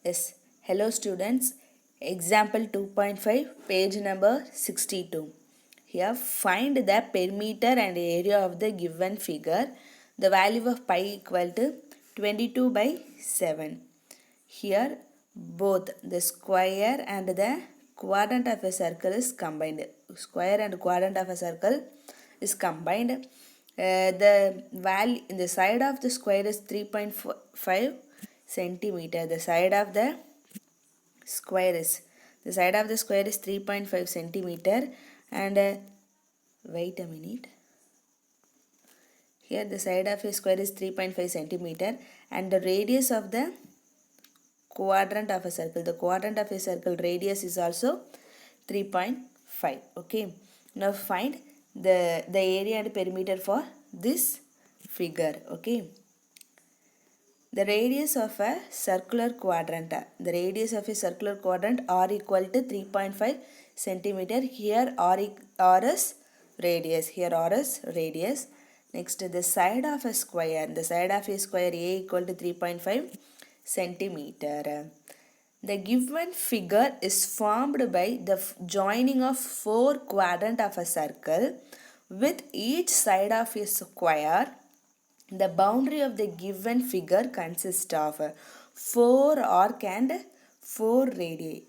Yes, hello students. Example 2.5, page number 62. Here, find the perimeter and area of the given figure. The value of pi equal to 22 by 7. Here, both the square and the quadrant of a circle is combined. Square and quadrant of a circle is combined. The value in the side of the square is 3.5 centimeter. Square is the side of the square is 3.5 centimeter, and wait a minute. Here the side of a square is 3.5 centimeter, and the radius of the quadrant of a circle, the quadrant of a circle radius is also 3.5. Okay, now find the area and perimeter for this figure. Okay, the radius of a circular quadrant, r equal to 3.5 centimeter. Here r is radius. Next, the side of a square, a equal to 3.5 centimeter. The given figure is formed by the joining of four quadrants of a circle with each side of a square. The boundary of the given figure consists of 4 arc and 4 radii.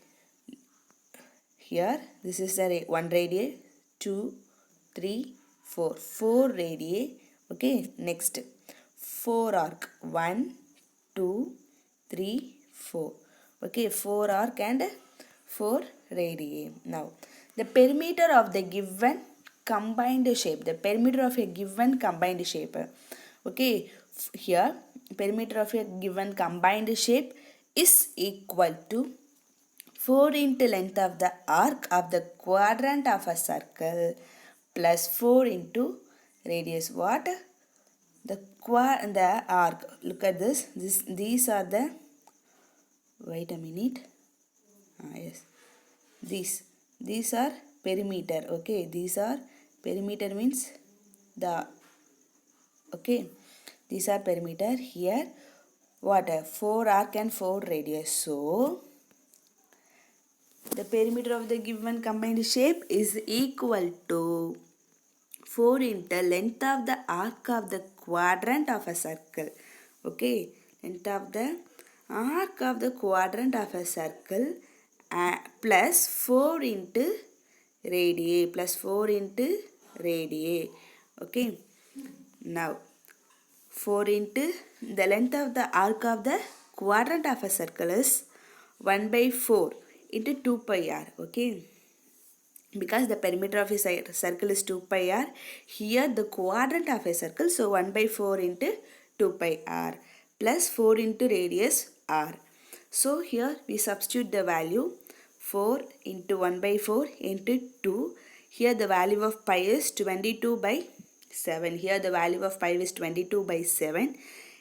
Here, this is the 1 radii, 2, 3, 4. 4 radii. Okay, next 4 arc. 1, 2, 3, 4. Okay, 4 arc and 4 radii. Now, the perimeter of the given combined shape. Okay, here perimeter of a given combined shape is equal to 4 into length of the arc of the quadrant of a circle plus 4 into radius. What? The arc. Look at this. These are the. Wait a minute. Yes. These are perimeter. Okay. These are perimeter means the. Okay. These are perimeter. Here, what? 4 arc and 4 radius. So, the perimeter of the given combined shape is equal to 4 into length of the arc of the quadrant of a circle. Okay, length of the arc of the quadrant of a circle plus 4 into radii. Okay, now 4 into the length of the arc of the quadrant of a circle is 1 by 4 into 2 pi r. Okay, because the perimeter of a circle is 2 pi r, here the quadrant of a circle, so 1 by 4 into 2 pi r plus 4 into radius r. So here we substitute the value 4 into 1 by 4 into 2. Here the value of pi is 22 by 7. Here the value of pi is 22 by 7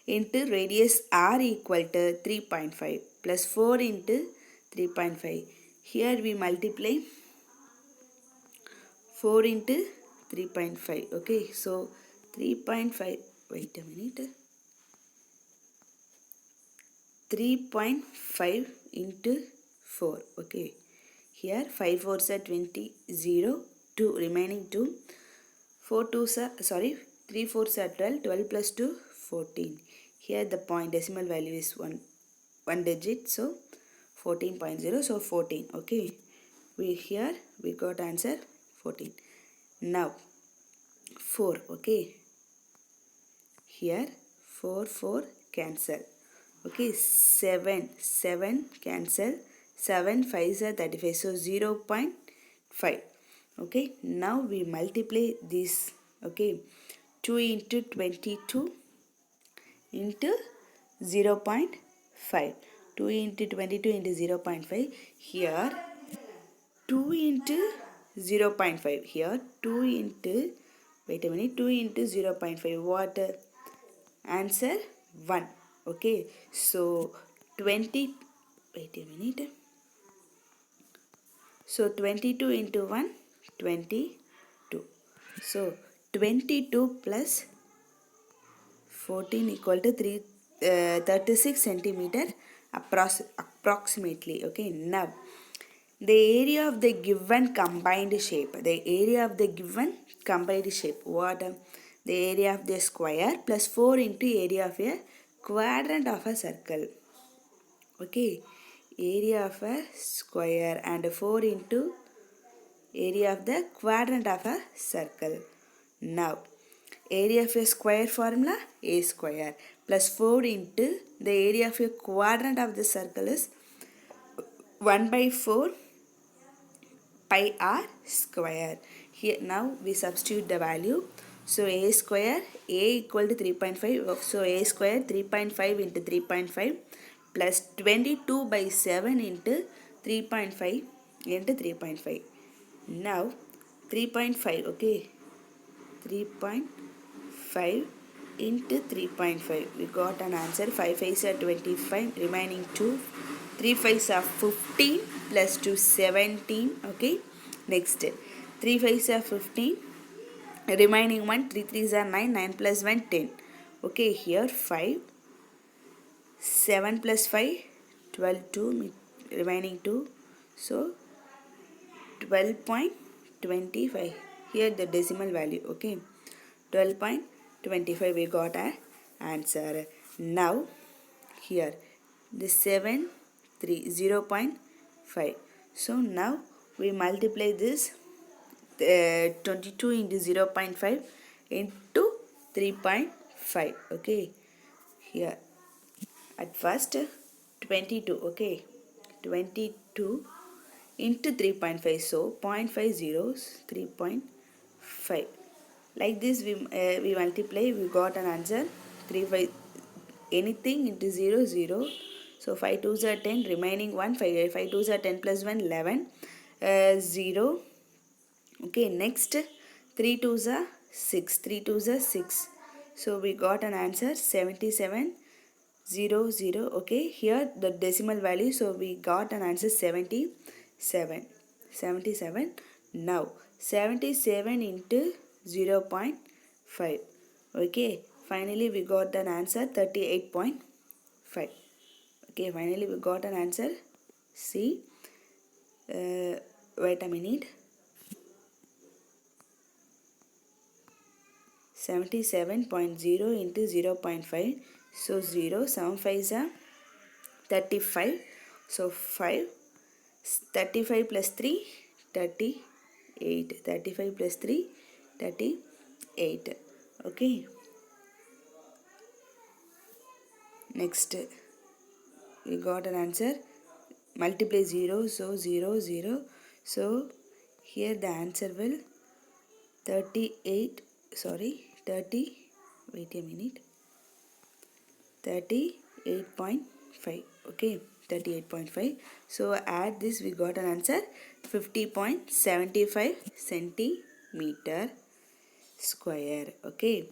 into radius r equal to 3.5 plus 4 into 3.5. Here we multiply 4 into 3.5. Okay, so 3.5. Wait a minute. 3.5 into 4. Okay, here 5 4s are 20, 0, 2, remaining 2. 4 2s are, 3 4s are 12, 12 plus 2, 14. Here the decimal value is one digit, so 14.0, so 14. Okay, here we got answer 14. Now 4. Okay, here 4 4 cancel. Okay, 7 cancel. 7 5s are 35, so 0.5. Okay, now we multiply this. Okay, 2 into 22 into 0.5. 2 into 22 into 0.5. Here 2 into 0.5. Here 2 into, wait a minute, 2 into 0.5. What? Answer 1. Okay, so 20, wait a minute. So 22 into 1, 22. So 22 plus 14 equal to 36 centimeter approximately. Okay, now the area of the given combined shape. The area of the given combined shape. What? The area of the square plus 4 into area of a quadrant of a circle. Okay, area of a square and 4 into area of the quadrant of a circle. Now, area of a square formula a square plus 4 into the area of a quadrant of the circle is 1 by 4 pi r square. Here now we substitute the value. So a square, a equal to 3.5. So a square 3.5 into 3.5 plus 22 by 7 into 3.5 into 3.5. Now 3.5, okay, 3.5 into 3.5. We got an answer. 5 5s are 25, remaining 2. 3 5s are 15 plus 2 17. Okay, next 3 5s are 15, remaining 1. 3 3s are 9, 9 plus 1 10. Okay, here 5, 7 plus 5 12, 2, remaining 2. So 12.25. Here the decimal value. Okay, 12.25 we got an answer. Now here the 7 3 0.5. So now we multiply this 22 into 0.5 into 3.5. Okay, here at first 22. Okay, 22 into 3.5. So 0.50 is 3.5. Like this we multiply, we got an answer. 3 5 anything into 0 0. So 5 2s are 10, remaining 1. 5 2s are 10 plus 1 11. 0. Okay, next 3 2s are 6. 3 2s are 6. So we got an answer 77 0 0. Okay, here the decimal value. So we got an answer 77. 77. Now 77 into 0.5. Okay, finally we got an answer 38.5. Okay, finally we got an answer. See, wait a minute. 77.0 into 0.5. So 0, 7 5s are 35. So 5, 35 plus 3, 38. 35 plus 3, 38. Okay. Next, we got an answer. Multiply 0, so 0, 0. So here the answer will 38, wait a minute, 38.5. Okay, 38.5. So add this, we got an answer 50.75 centimeter square. Okay.